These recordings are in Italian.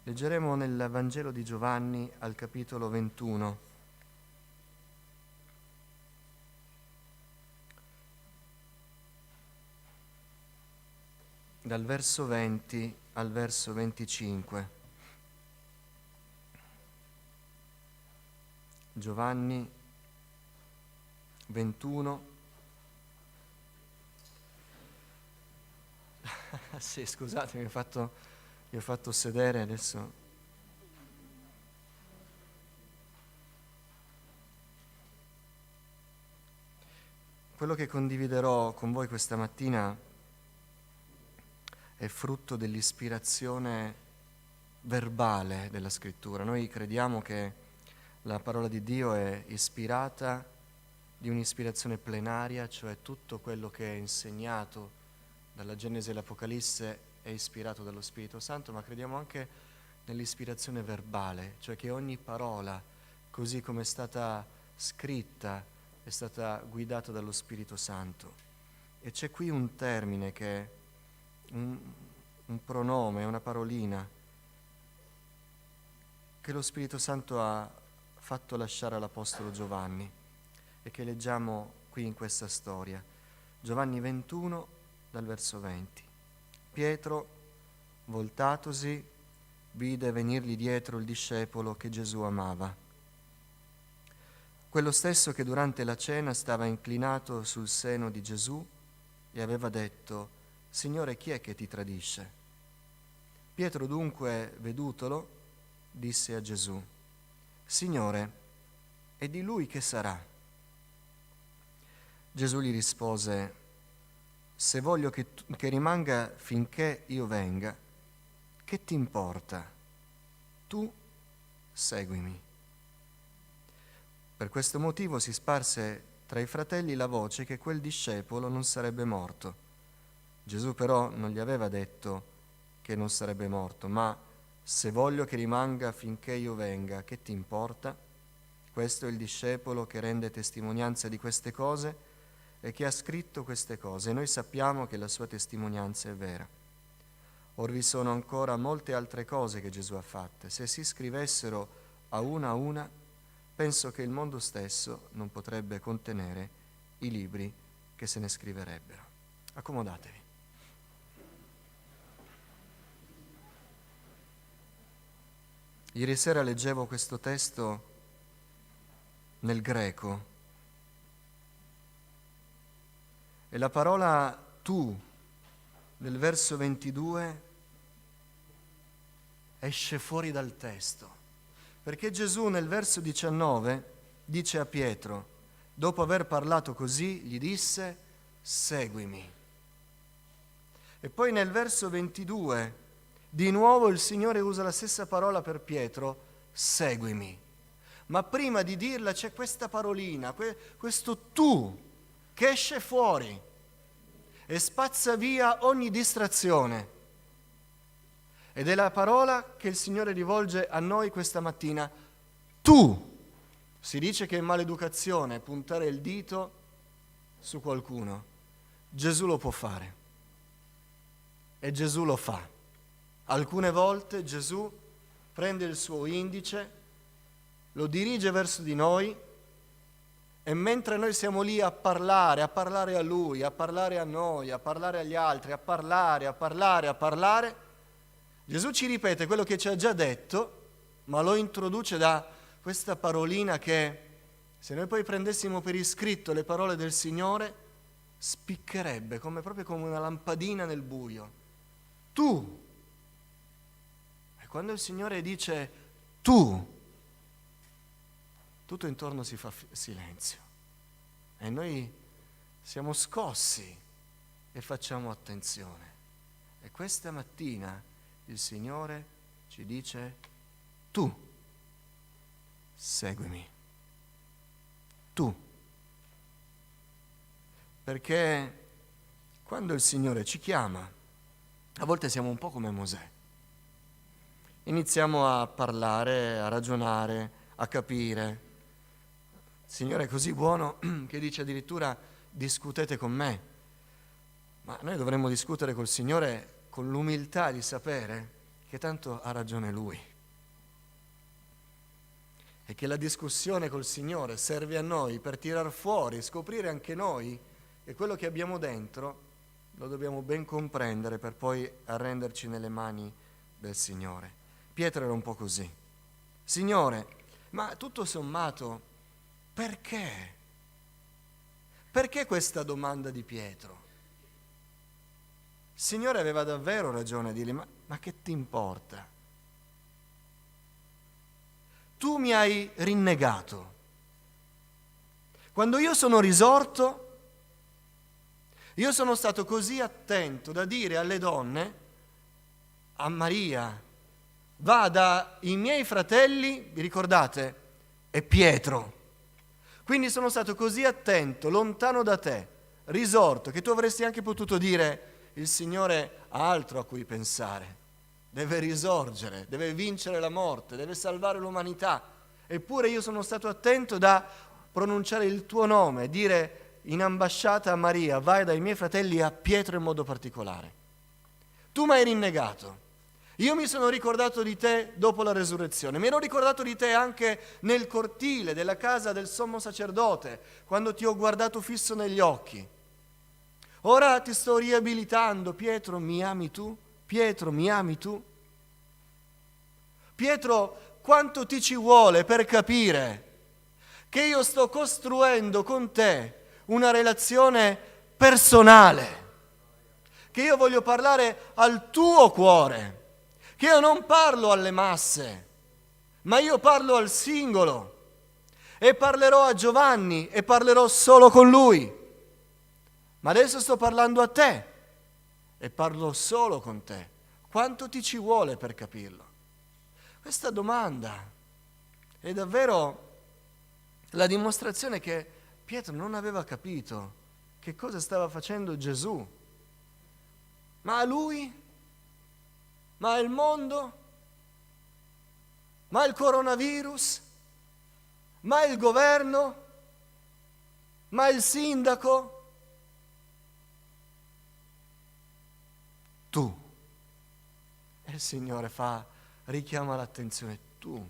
Leggeremo nel Vangelo di Giovanni al capitolo 21. Dal verso 20 al verso 25. Giovanni 21. Sì, scusate, mi ho fatto sedere adesso. Quello che condividerò con voi questa mattina è frutto dell'ispirazione verbale della Scrittura. Noi crediamo che la parola di Dio è ispirata di un'ispirazione plenaria, cioè tutto quello che è insegnato dalla Genesi all'Apocalisse è ispirato dallo Spirito Santo, ma crediamo anche nell'ispirazione verbale, cioè che ogni parola, così come è stata scritta, è stata guidata dallo Spirito Santo. E c'è qui un termine che è un pronome, una parolina che lo Spirito Santo ha fatto lasciare all'Apostolo Giovanni e che leggiamo qui in questa storia. Giovanni 21 dal verso 20. Pietro, voltatosi, vide venirgli dietro il discepolo che Gesù amava. Quello stesso che durante la cena stava inclinato sul seno di Gesù e aveva detto: Signore, chi è che ti tradisce? Pietro dunque, vedutolo, disse a Gesù: Signore, e di lui che sarà? Gesù gli rispose: Se voglio che rimanga finché io venga, che ti importa? Tu seguimi. Per questo motivo si sparse tra i fratelli la voce che quel discepolo non sarebbe morto. Gesù però non gli aveva detto che non sarebbe morto, ma se voglio che rimanga finché io venga, che ti importa? Questo è il discepolo che rende testimonianza di queste cose e che ha scritto queste cose. E noi sappiamo che la sua testimonianza è vera. Or vi sono ancora molte altre cose che Gesù ha fatte. Se si scrivessero a una, penso che il mondo stesso non potrebbe contenere i libri che se ne scriverebbero. Accomodatevi. Ieri sera leggevo questo testo nel greco e la parola tu del verso 22 esce fuori dal testo, perché Gesù nel verso 19 dice a Pietro, dopo aver parlato così, gli disse: seguimi. E poi nel verso 22 di nuovo il Signore usa la stessa parola per Pietro, seguimi. Ma prima di dirla c'è questa parolina, questo tu che esce fuori e spazza via ogni distrazione. Ed è la parola che il Signore rivolge a noi questa mattina. Tu! Si dice che è maleducazione puntare il dito su qualcuno. Gesù lo può fare. E Gesù lo fa. Alcune volte Gesù prende il suo indice, lo dirige verso di noi e mentre noi siamo lì a parlare a Lui, a parlare a noi, a parlare agli altri, a parlare, Gesù ci ripete quello che ci ha già detto, ma lo introduce da questa parolina che, se noi poi prendessimo per iscritto le parole del Signore, spiccherebbe proprio come una lampadina nel buio. Tu! E quando il Signore dice tu, tutto intorno si fa silenzio e noi siamo scossi e facciamo attenzione. E questa mattina il Signore ci dice tu, seguimi, tu. Perché quando il Signore ci chiama, a volte siamo un po' come Mosè. Iniziamo a parlare, a ragionare, a capire. Il Signore è così buono che dice addirittura discutete con me. Ma noi dovremmo discutere col Signore con l'umiltà di sapere che tanto ha ragione Lui e che la discussione col Signore serve a noi per tirar fuori, scoprire anche noi che quello che abbiamo dentro lo dobbiamo ben comprendere per poi arrenderci nelle mani del Signore. Pietro era un po' così. Signore, ma tutto sommato, perché? Perché questa domanda di Pietro? Il Signore aveva davvero ragione a dirgli, ma che ti importa? Tu mi hai rinnegato. Quando io sono risorto, io sono stato così attento da dire alle donne, a Maria, va dai miei fratelli, vi ricordate? È Pietro. Quindi sono stato così attento, lontano da te, risorto, che tu avresti anche potuto dire, il Signore ha altro a cui pensare, deve risorgere, deve vincere la morte, deve salvare l'umanità. Eppure io sono stato attento da pronunciare il tuo nome, dire in ambasciata a Maria, vai dai miei fratelli e a Pietro in modo particolare. Tu mi hai rinnegato. Io mi sono ricordato di te dopo la resurrezione, mi ero ricordato di te anche nel cortile della casa del sommo sacerdote, quando ti ho guardato fisso negli occhi. Ora ti sto riabilitando, Pietro, mi ami tu? Pietro, mi ami tu? Pietro, quanto ti ci vuole per capire che io sto costruendo con te una relazione personale, che io voglio parlare al tuo cuore, che io non parlo alle masse, ma io parlo al singolo e parlerò a Giovanni e parlerò solo con lui. Ma adesso sto parlando a te e parlo solo con te. Quanto ti ci vuole per capirlo? Questa domanda è davvero la dimostrazione che Pietro non aveva capito che cosa stava facendo Gesù. Ma a lui? Ma al mondo? Ma il coronavirus? Ma il governo? Ma il sindaco? Tu. E il Signore richiama l'attenzione. Tu.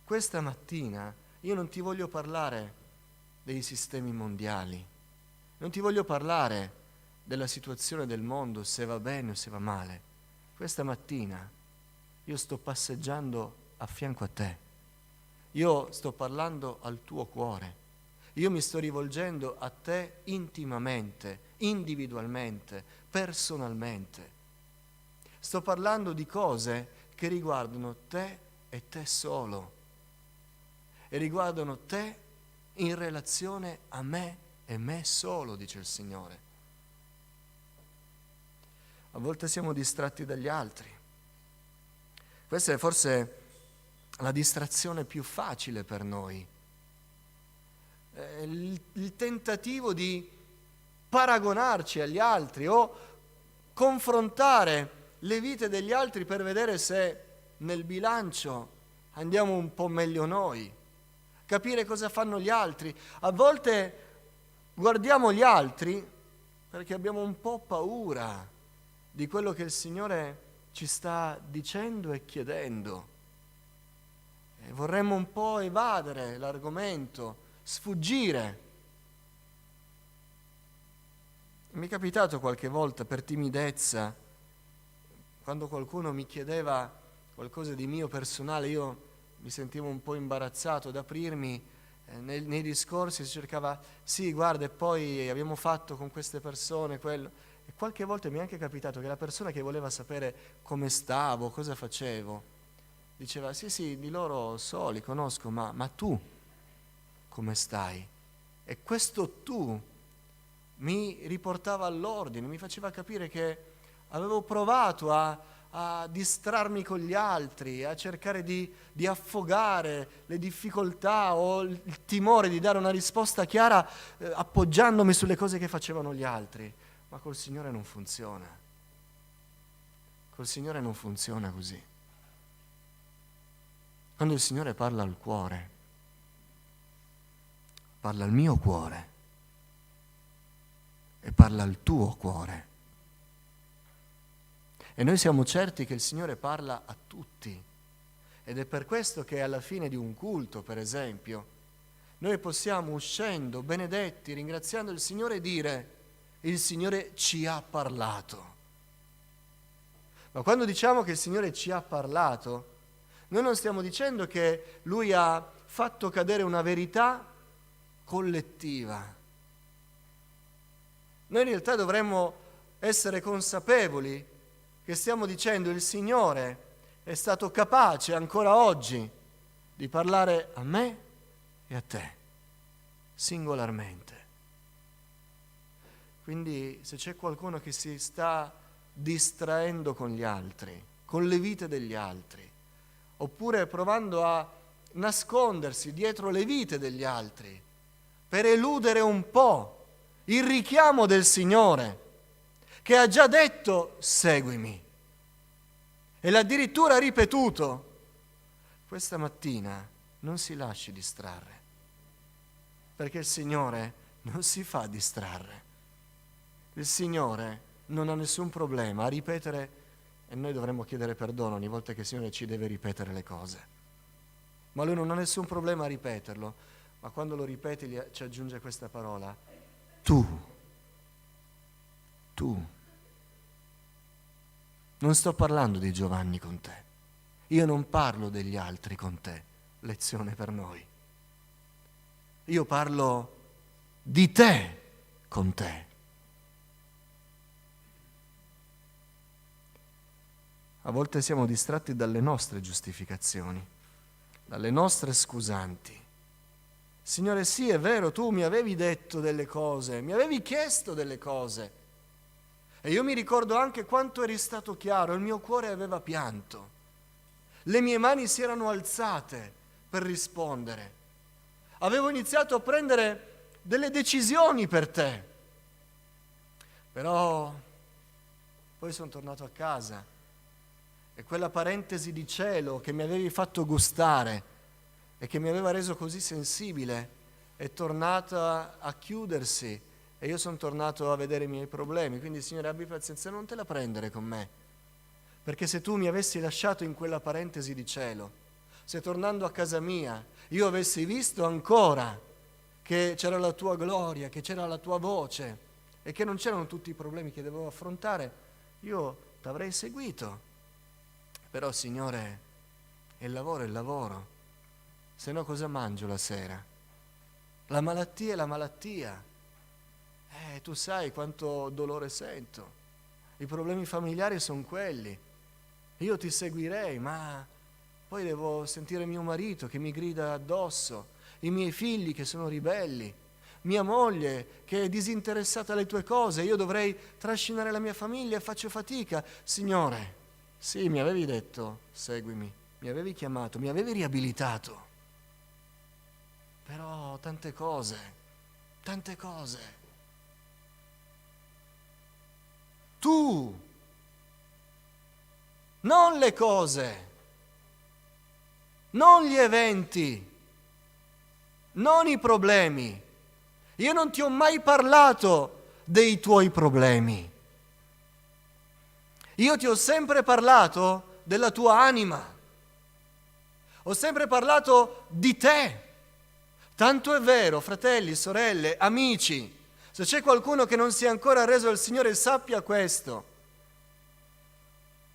Questa mattina io non ti voglio parlare dei sistemi mondiali, non ti voglio parlare della situazione del mondo, se va bene o se va male. Questa mattina io sto passeggiando a fianco a te, io sto parlando al tuo cuore, io mi sto rivolgendo a te intimamente, individualmente, personalmente. Sto parlando di cose che riguardano te e te solo, e riguardano te in relazione a me e me solo, dice il Signore. A volte siamo distratti dagli altri. Questa è forse la distrazione più facile per noi. Il tentativo di paragonarci agli altri o confrontare le vite degli altri per vedere se nel bilancio andiamo un po' meglio noi, capire cosa fanno gli altri. A volte guardiamo gli altri perché abbiamo un po' paura di quello che il Signore ci sta dicendo e chiedendo. E vorremmo un po' evadere l'argomento, sfuggire. Mi è capitato qualche volta per timidezza, quando qualcuno mi chiedeva qualcosa di mio personale, io mi sentivo un po' imbarazzato ad aprirmi, nei discorsi si cercava, sì guarda e poi abbiamo fatto con queste persone quello, e qualche volta mi è anche capitato che la persona che voleva sapere come stavo, cosa facevo, diceva sì di loro so, li conosco, ma tu come stai? E questo tu mi riportava all'ordine, mi faceva capire che avevo provato a distrarmi con gli altri, a cercare di affogare le difficoltà o il timore di dare una risposta chiara appoggiandomi sulle cose che facevano gli altri. Ma col Signore non funziona. Col Signore non funziona così. Quando il Signore parla al cuore, parla al mio cuore e parla al tuo cuore. E noi siamo certi che il Signore parla a tutti. Ed è per questo che alla fine di un culto, per esempio, noi possiamo, uscendo benedetti, ringraziando il Signore, dire: il Signore ci ha parlato. Ma quando diciamo che il Signore ci ha parlato, noi non stiamo dicendo che Lui ha fatto cadere una verità collettiva. Noi in realtà dovremmo essere consapevoli che stiamo dicendo: il Signore è stato capace ancora oggi di parlare a me e a te, singolarmente. Quindi se c'è qualcuno che si sta distraendo con gli altri, con le vite degli altri, oppure provando a nascondersi dietro le vite degli altri per eludere un po' il richiamo del Signore, che ha già detto: seguimi, e l'ha addirittura ripetuto, questa mattina non si lasci distrarre, perché il Signore non si fa distrarre. Il Signore non ha nessun problema a ripetere, e noi dovremmo chiedere perdono ogni volta che il Signore ci deve ripetere le cose, ma Lui non ha nessun problema a ripeterlo, ma quando lo ripete ci aggiunge questa parola: tu. Non sto parlando di Giovanni con te, io non parlo degli altri con te, lezione per noi. Io parlo di te con te. A volte siamo distratti dalle nostre giustificazioni, dalle nostre scusanti. Signore, sì, è vero, tu mi avevi detto delle cose, mi avevi chiesto delle cose. E io mi ricordo anche quanto eri stato chiaro, il mio cuore aveva pianto. Le mie mani si erano alzate per rispondere. Avevo iniziato a prendere delle decisioni per te. Però poi sono tornato a casa e quella parentesi di cielo che mi avevi fatto gustare e che mi aveva reso così sensibile è tornata a chiudersi e io sono tornato a vedere i miei problemi. Quindi, Signore, abbi pazienza, non te la prendere con me, perché se tu mi avessi lasciato in quella parentesi di cielo, se tornando a casa mia io avessi visto ancora che c'era la tua gloria, che c'era la tua voce e che non c'erano tutti i problemi che dovevo affrontare, io ti avrei seguito. Però, Signore, il lavoro, se no cosa mangio la sera? La malattia è la malattia. Tu sai quanto dolore sento. I problemi familiari sono quelli. Io ti seguirei, ma poi devo sentire mio marito che mi grida addosso, i miei figli che sono ribelli, mia moglie che è disinteressata alle tue cose. Io dovrei trascinare la mia famiglia e faccio fatica. Signore, sì, mi avevi detto, seguimi, mi avevi chiamato, mi avevi riabilitato. Però tante cose. Tu, non le cose, non gli eventi, non i problemi. Io non ti ho mai parlato dei tuoi problemi. Io ti ho sempre parlato della tua anima. Ho sempre parlato di te. Tanto è vero, fratelli, sorelle, amici, se c'è qualcuno che non si è ancora reso al Signore, sappia questo: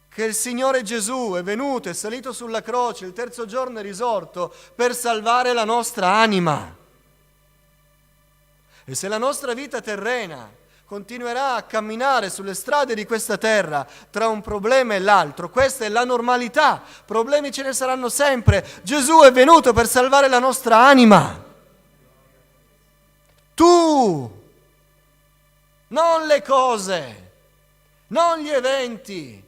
che il Signore Gesù è venuto, è salito sulla croce, il terzo giorno è risorto per salvare la nostra anima. E se la nostra vita terrena continuerà a camminare sulle strade di questa terra tra un problema e l'altro, questa è la normalità, problemi ce ne saranno sempre. Gesù è venuto per salvare la nostra anima. Tu, non le cose, non gli eventi,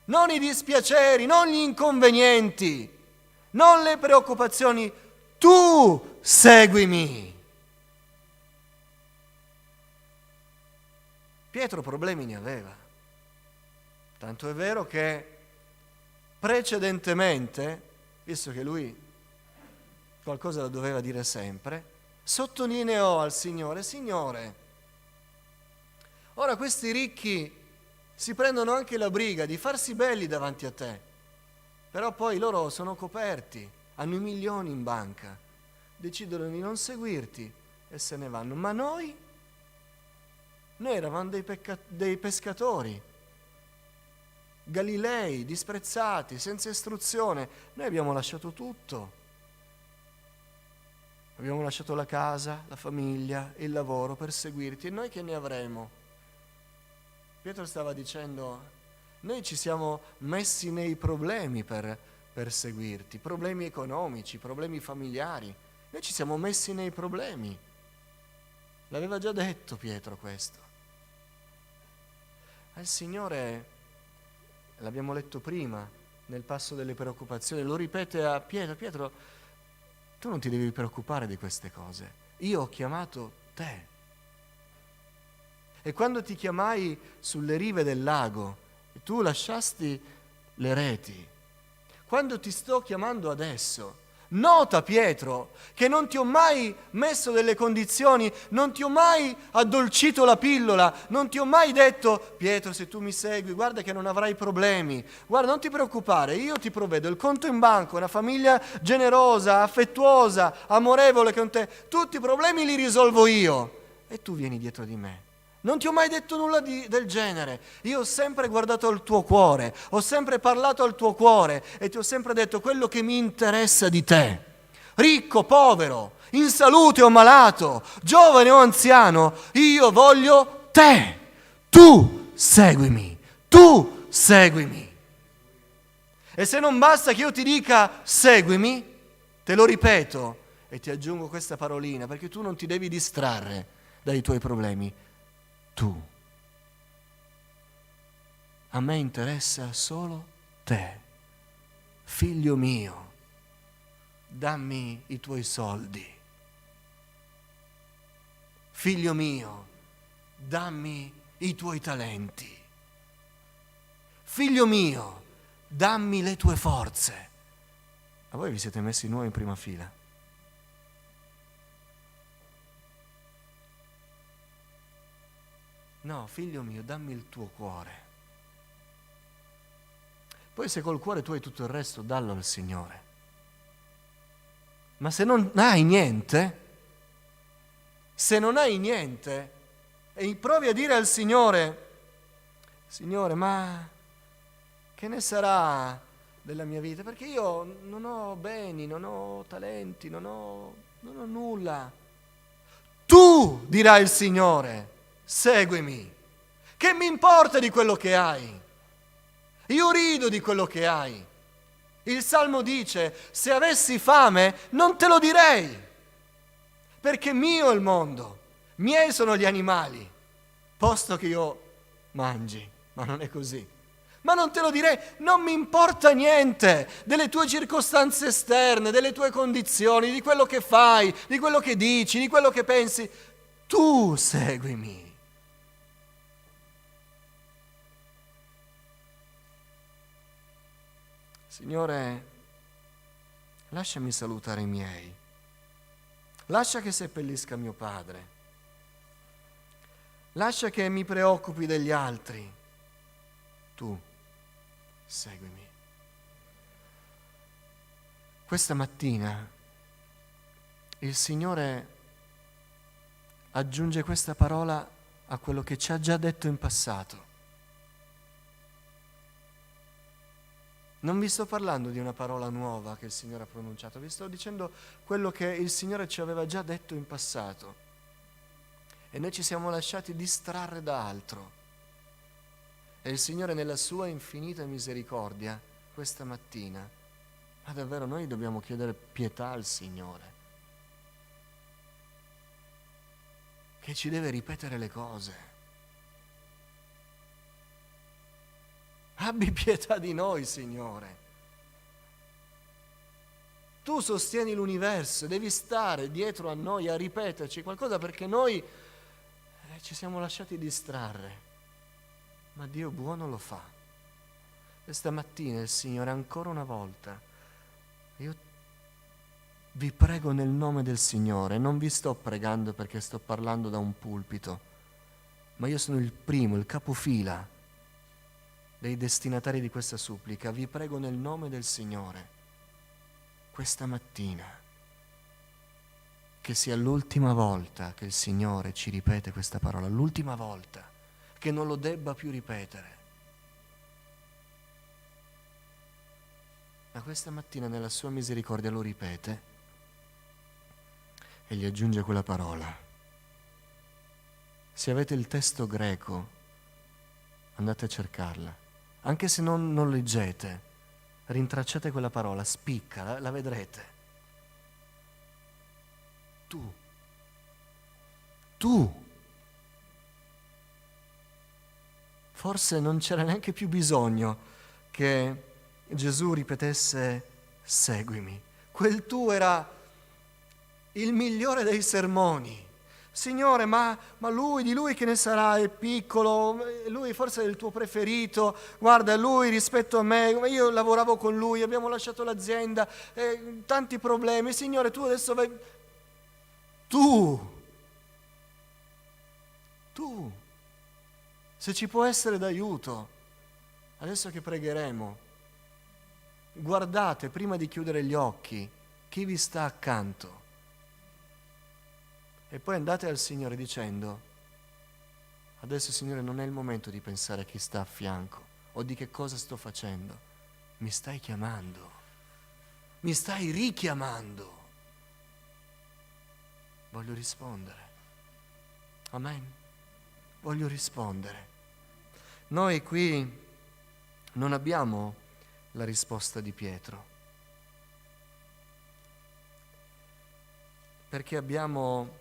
non i dispiaceri, non gli inconvenienti, non le preoccupazioni. Tu seguimi. Pietro problemi ne aveva, tanto è vero che precedentemente, visto che lui qualcosa lo doveva dire sempre, sottolineò al Signore: Signore, ora questi ricchi si prendono anche la briga di farsi belli davanti a te, però poi loro sono coperti, hanno i milioni in banca, decidono di non seguirti e se ne vanno. Ma noi eravamo dei pescatori, Galilei, disprezzati, senza istruzione. Noi abbiamo lasciato tutto. Abbiamo lasciato la casa, la famiglia, il lavoro per seguirti. E noi che ne avremo? Pietro stava dicendo, noi ci siamo messi nei problemi per seguirti, problemi economici, problemi familiari. Noi ci siamo messi nei problemi. L'aveva già detto Pietro questo. Al Signore, l'abbiamo letto prima, nel passo delle preoccupazioni, lo ripete a Pietro: Pietro, tu non ti devi preoccupare di queste cose, io ho chiamato te. E quando ti chiamai sulle rive del lago, tu lasciasti le reti. Quando ti sto chiamando adesso, nota Pietro che non ti ho mai messo delle condizioni, non ti ho mai addolcito la pillola, non ti ho mai detto: Pietro, se tu mi segui, guarda che non avrai problemi, guarda, non ti preoccupare, io ti provvedo il conto in banca, una famiglia generosa, affettuosa, amorevole con te, tutti i problemi li risolvo io e tu vieni dietro di me. Non ti ho mai detto nulla del genere. Io ho sempre guardato al tuo cuore, ho sempre parlato al tuo cuore e ti ho sempre detto quello che mi interessa di te. Ricco, povero, in salute o malato, giovane o anziano, io voglio te. Tu seguimi, tu seguimi. E se non basta che io ti dica seguimi, te lo ripeto e ti aggiungo questa parolina, perché tu non ti devi distrarre dai tuoi problemi. Tu. A me interessa solo te. Figlio mio, dammi i tuoi soldi. Figlio mio, dammi i tuoi talenti. Figlio mio, dammi le tue forze. A voi vi siete messi nuovi in prima fila? No, figlio mio, dammi il tuo cuore. Poi se col cuore tu hai tutto il resto, dallo al Signore. Ma se non hai niente, e provi a dire al Signore: Signore, ma che ne sarà della mia vita? Perché io non ho beni, non ho talenti, non ho nulla. Tu, dirà il Signore, seguimi. Che mi importa di quello che hai? Io rido di quello che hai. Il Salmo dice: se avessi fame non te lo direi, perché mio è il mondo, miei sono gli animali, posto che io mangi, ma non è così. Ma non te lo direi, non mi importa niente delle tue circostanze esterne, delle tue condizioni, di quello che fai, di quello che dici, di quello che pensi. Tu seguimi. Signore, lasciami salutare i miei, lascia che seppellisca mio padre, lascia che mi preoccupi degli altri, tu seguimi. Questa mattina il Signore aggiunge questa parola a quello che ci ha già detto in passato. Non vi sto parlando di una parola nuova che il Signore ha pronunciato, vi sto dicendo quello che il Signore ci aveva già detto in passato. E noi ci siamo lasciati distrarre da altro. E il Signore nella sua infinita misericordia, questa mattina, ma davvero noi dobbiamo chiedere pietà al Signore, che ci deve ripetere le cose. Abbi pietà di noi, Signore. Tu sostieni l'universo, devi stare dietro a noi a ripeterci qualcosa perché noi ci siamo lasciati distrarre. Ma Dio buono lo fa. E stamattina il Signore ancora una volta, io vi prego nel nome del Signore, non vi sto pregando perché sto parlando da un pulpito, ma io sono il primo, il capofila dei destinatari di questa supplica, vi prego nel nome del Signore, questa mattina, che sia l'ultima volta che il Signore ci ripete questa parola, l'ultima volta, che non lo debba più ripetere. Ma questa mattina nella sua misericordia lo ripete e gli aggiunge quella parola. Se avete il testo greco, andate a cercarla. Anche se non leggete, rintracciate quella parola, spicca, la vedrete. Tu. Forse non c'era neanche più bisogno che Gesù ripetesse seguimi. Quel tu era il migliore dei sermoni. Signore, ma lui, di lui che ne sarà? È piccolo, lui forse è il tuo preferito, guarda, lui rispetto a me, io lavoravo con lui, abbiamo lasciato l'azienda, tanti problemi, Signore, tu adesso vai... Tu, se ci può essere d'aiuto, adesso che pregheremo, guardate prima di chiudere gli occhi chi vi sta accanto e poi andate al Signore dicendo: adesso Signore non è il momento di pensare a chi sta a fianco o di che cosa sto facendo, mi stai chiamando, mi stai richiamando, voglio rispondere, amen, voglio rispondere. Noi qui non abbiamo la risposta di Pietro, perché abbiamo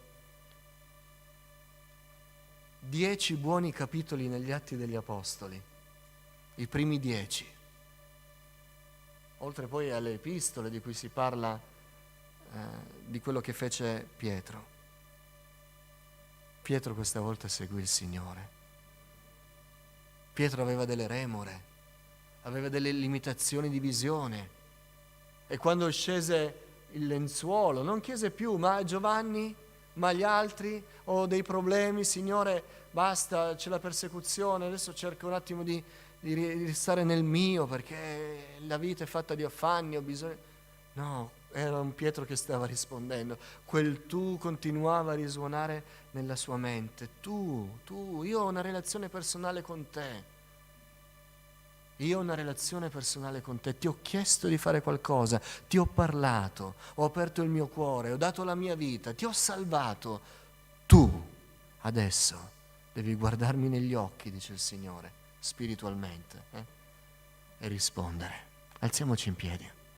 10 buoni capitoli negli Atti degli Apostoli, i primi 10, oltre poi alle epistole di cui si parla di quello che fece Pietro. Pietro questa volta seguì il Signore. Pietro aveva delle remore, aveva delle limitazioni di visione e quando scese il lenzuolo non chiese più: ma Giovanni, ma gli altri, ho dei problemi, Signore, basta, c'è la persecuzione, adesso cerco un attimo di stare nel mio perché la vita è fatta di affanni, ho bisogno... No, era un Pietro che stava rispondendo, quel tu continuava a risuonare nella sua mente. Tu, io ho una relazione personale con te. Io ho una relazione personale con te, ti ho chiesto di fare qualcosa, ti ho parlato, ho aperto il mio cuore, ho dato la mia vita, ti ho salvato. Tu adesso devi guardarmi negli occhi, dice il Signore, spiritualmente, e rispondere. Alziamoci in piedi.